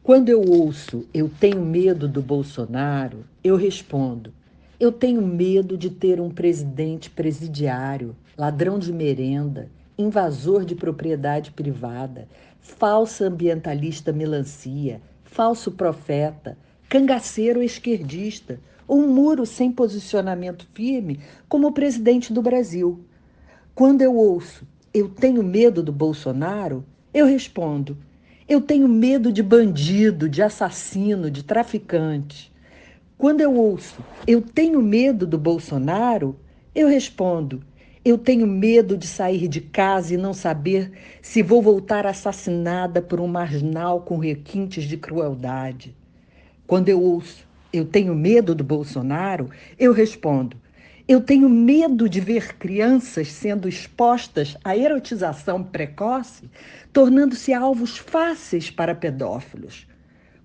Quando eu ouço "eu tenho medo do Bolsonaro", eu respondo: eu tenho medo de ter um presidente presidiário, ladrão de merenda, invasor de propriedade privada, falsa ambientalista melancia, falso profeta, cangaceiro esquerdista, ou um muro sem posicionamento firme como o presidente do Brasil. Quando eu ouço "eu tenho medo do Bolsonaro", eu respondo: eu tenho medo de bandido, de assassino, de traficante. Quando eu ouço "eu tenho medo do Bolsonaro", eu respondo: eu tenho medo de sair de casa e não saber se vou voltar assassinada por um marginal com requintes de crueldade. Quando eu ouço "eu tenho medo do Bolsonaro", eu respondo: eu tenho medo de ver crianças sendo expostas à erotização precoce, tornando-se alvos fáceis para pedófilos.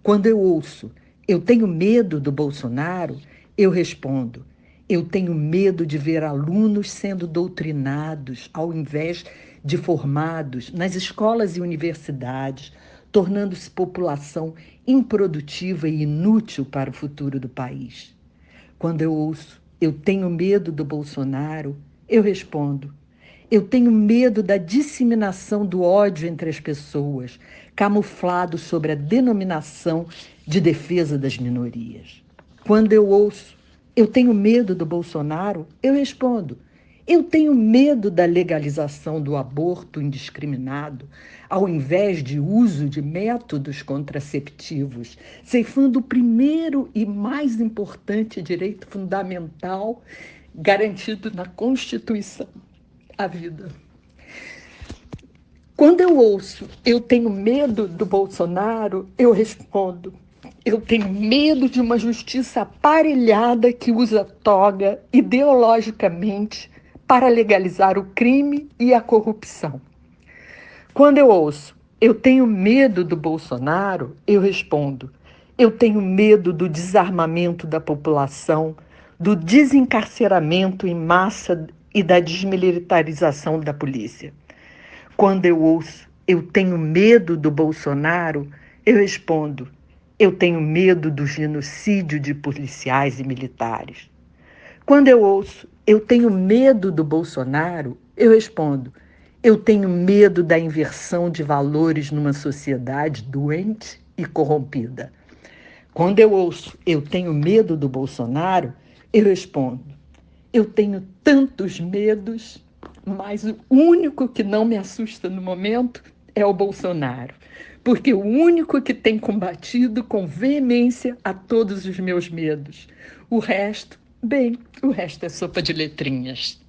Quando eu ouço "eu tenho medo do Bolsonaro", eu respondo: eu tenho medo de ver alunos sendo doutrinados ao invés de formados nas escolas e universidades, tornando-se população improdutiva e inútil para o futuro do país. Quando eu ouço "eu tenho medo do Bolsonaro", eu respondo: eu tenho medo da disseminação do ódio entre as pessoas, camuflado sobre a denominação de defesa das minorias. Quando eu ouço "eu tenho medo do Bolsonaro", eu respondo: eu tenho medo da legalização do aborto indiscriminado, ao invés de uso de métodos contraceptivos, ceifando o primeiro e mais importante direito fundamental garantido na Constituição: a vida. Quando eu ouço "eu tenho medo do Bolsonaro", eu respondo: eu tenho medo de uma justiça aparelhada que usa toga ideologicamente para legalizar o crime e a corrupção. Quando eu ouço "eu tenho medo do Bolsonaro", eu respondo: eu tenho medo do desarmamento da população, do desencarceramento em massa e da desmilitarização da polícia. Quando eu ouço "eu tenho medo do Bolsonaro", eu respondo: eu tenho medo do genocídio de policiais e militares. Quando eu ouço "eu tenho medo do Bolsonaro", eu respondo: eu tenho medo da inversão de valores numa sociedade doente e corrompida. Quando eu ouço "eu tenho medo do Bolsonaro", eu respondo: eu tenho tantos medos, mas o único que não me assusta no momento é o Bolsonaro, porque o único que tem combatido com veemência a todos os meus medos. O resto, bem, o resto é sopa de letrinhas.